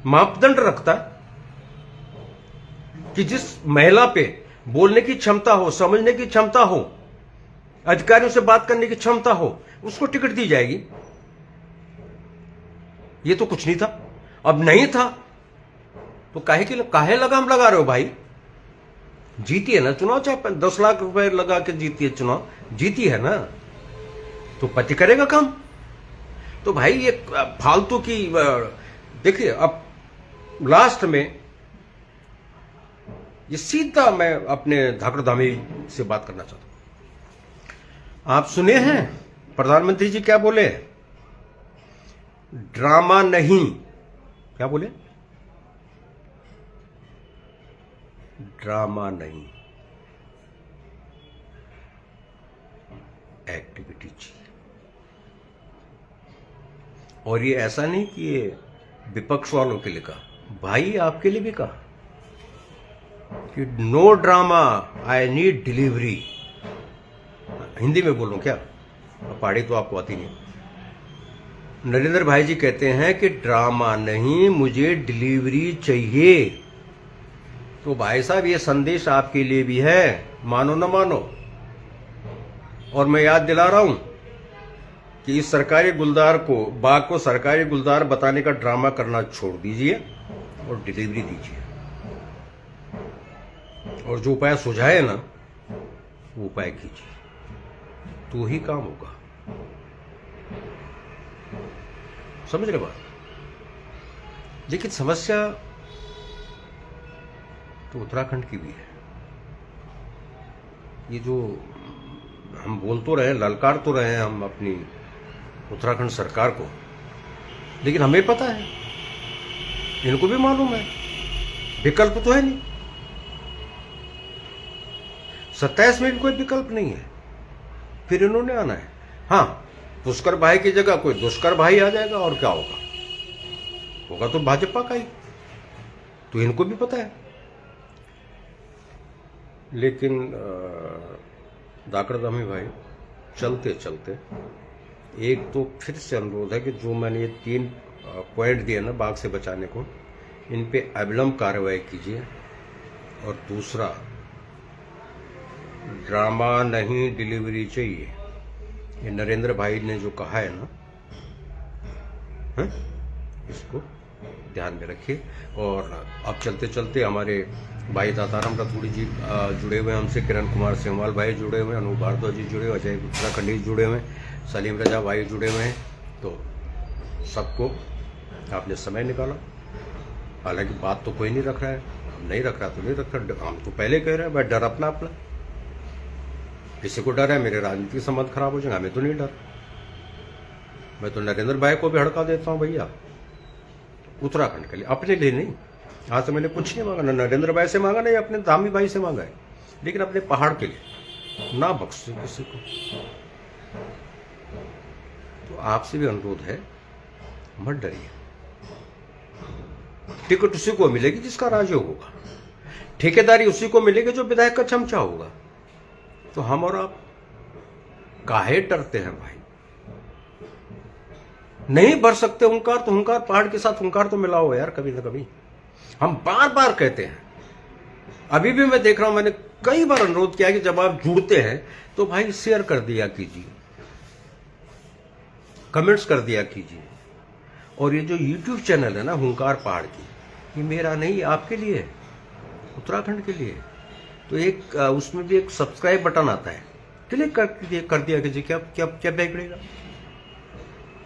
मापदंड रखता कि जिस महिला पे बोलने की क्षमता हो, समझने की क्षमता हो, अधिकारियों से बात करने की क्षमता हो, उसको टिकट दी जाएगी। ये तो कुछ नहीं था, अब नहीं था तो काहे लगाम लगा रहे हो भाई? जीती है ना चुनाव, चाहे 10 लाख रुपए लगा के जीती है चुनाव, जीती है ना, तो पति करेगा काम। तो भाई ये फालतू की, देखिए अब लास्ट में ये सीधा मैं अपने धाकड़ धामी से बात करना चाहता हूं। आप सुने हैं प्रधानमंत्री जी क्या बोले? ड्रामा नहीं, क्या बोले? ड्रामा नहीं, एक्टिविटी चाहिए। और ये ऐसा नहीं कि ये विपक्ष वालों के लिए कहा, भाई आपके लिए भी कहा कि no drama, I need delivery. Hindi में बोलूं क्या? पहाड़ी तो आपको आती नहीं। नरेंद्र भाई जी कहते हैं कि ड्रामा नहीं, मुझे डिलीवरी चाहिए। तो भाई साहब ये संदेश आपके लिए भी है, मानो न मानो। और मैं याद दिला रहा हूं कि इस सरकारी गुलदार को, बाघ को सरकारी गुलदार बताने का ड्रामा करना छोड़ दीजिए और डिलीवरी दीजिए। और जो उपाय सुझाए ना, वो उपाय कीजिए, तो ही काम होगा। समझ रहे बात? लेकिन समस्या तो उत्तराखंड की भी है। ये जो हम बोल तो रहे हैं, ललकार तो रहे हैं हम अपनी उत्तराखंड सरकार को, लेकिन हमें पता है, इनको भी मालूम है, विकल्प तो है नहीं। 27 में भी कोई विकल्प नहीं है, फिर इन्होंने आना है। हाँ, पुष्कर भाई की जगह कोई दुष्कर भाई आ जाएगा, और क्या होगा? होगा तो भाजपा का ही, तो इनको भी पता है। लेकिन धाकड़ धामी भाई, चलते चलते एक तो फिर से अनुरोध है कि जो मैंने ये 3 पॉइंट दिए ना बाघ से बचाने को, इन पे अविलंब कार्रवाई कीजिए। और दूसरा, ड्रामा नहीं, डिलीवरी चाहिए। ये नरेंद्र भाई ने जो कहा है ना, इसको ध्यान में रखिए। और अब चलते चलते हमारे भाई दाताराम रतूड़ी जी जुड़े हुए हैं हमसे, किरण कुमार सेमवाल भाई जुड़े हुए हैं, अनूप भारद्वाज जी जुड़े हुए, अजय उत्तराखंडी जुड़े हुए हैं, सलीम रजा भाई जुड़े हुए हैं। तो सबको आपने समय निकाला। हालांकि बात तो कोई नहीं रख रहा है, नहीं रख रहा तो नहीं रख रहा। हम तो पहले कह रहे हैं भाई, डर अपना अपना, किसी को डर है मेरे राजनीतिक संबंध खराब हो जाएंगे, हमें तो नहीं डर। मैं तो नरेंद्र भाई को भी हड़का देता हूं भैया, उत्तराखंड के लिए, अपने लिए नहीं। आज तो मैंने कुछ नहीं मांगा, ना नरेंद्र भाई से मांगा, नहीं अपने धामी भाई से मांगा है, लेकिन अपने पहाड़ के लिए ना बख्शे किसी को। तो आपसे भी अनुरोध है, मत डरिए। टिकट उसी को मिलेगी जिसका राजयोग होगा, ठेकेदारी उसी को मिलेगी जो विधायक का चमचा होगा। तो हम और आप काहे डरते हैं भाई? नहीं भर सकते हुंकार तो हुंकार, पहाड़ के साथ हुंकार तो मिलाओ यार कभी ना कभी। हम बार बार कहते हैं, अभी भी मैं देख रहा हूं, मैंने कई बार अनुरोध किया कि जब आप जुड़ते हैं तो भाई शेयर कर दिया कीजिए, कमेंट्स कर दिया कीजिए। और ये जो यूट्यूब चैनल है ना हुंकार पहाड़ की, ये मेरा नहीं, आपके लिए है, उत्तराखंड के लिए। तो एक उसमें भी एक सब्सक्राइब बटन आता है, क्लिक कर दिया कीजिए। क्या क्या क्या बिगड़ेगा?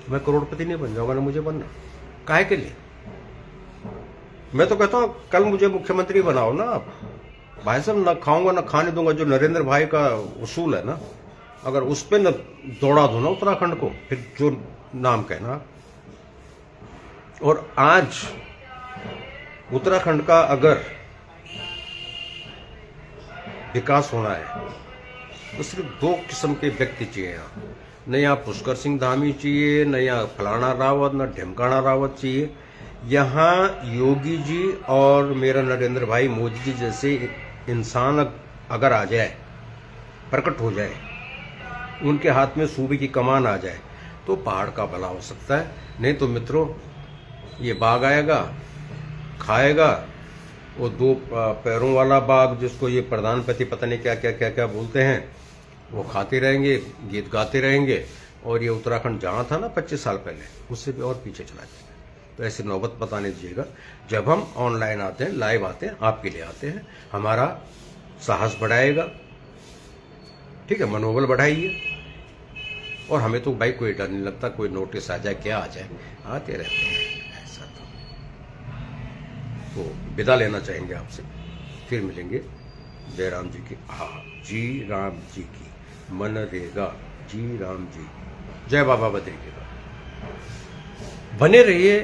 मैं करोड़पति नहीं बन जाऊंगा, ना मुझे बनना, काहे के लिए? मैं तो कहता हूं कल मुझे मुख्यमंत्री बनाओ ना आप भाई साहब, ना खाऊंगा ना खाने दूंगा। जो नरेंद्र भाई का उसूल है ना, अगर उस पर न दौड़ा दो ना उत्तराखंड को, फिर जो नाम कहना। और आज उत्तराखंड का अगर विकास होना है तो सिर्फ 2 किस्म के व्यक्ति चाहिए यहाँ। न यहाँ पुष्कर सिंह धामी चाहिए, न यहाँ फलाना रावत, न ढिमकाना रावत चाहिए। यहाँ योगी जी और मेरा नरेंद्र भाई मोदी जी जैसे इंसान अगर आ जाए, प्रकट हो जाए, उनके हाथ में सूबे की कमान आ जाए, तो पहाड़ का भला हो सकता है। नहीं तो मित्रों, ये बाघ आएगा, खाएगा, वो दो पैरों वाला बाघ जिसको ये प्रधानपति पता नहीं क्या क्या क्या क्या बोलते हैं, वो खाते रहेंगे, गीत गाते रहेंगे, और ये उत्तराखंड जहाँ था ना 25 साल पहले, उससे भी और पीछे चला जाएगा। तो ऐसी नौबत पता नहीं दीजिएगा। जब हम ऑनलाइन आते हैं, लाइव आते हैं, आपके लिए आते हैं, हमारा साहस बढ़ाएगा, ठीक है, मनोबल बढ़ाइए। और हमें तो भाई कोई डर नहीं लगता, कोई नोटिस आ जाए क्या आ जाए, आते रहते हैं। ऐसा तो विदा लेना चाहेंगे आपसे, फिर मिलेंगे। जय राम जी की, हाँ जी राम जी की, मनरेगा, जी राम जी, जय बाबा बद्री के। बने रहिए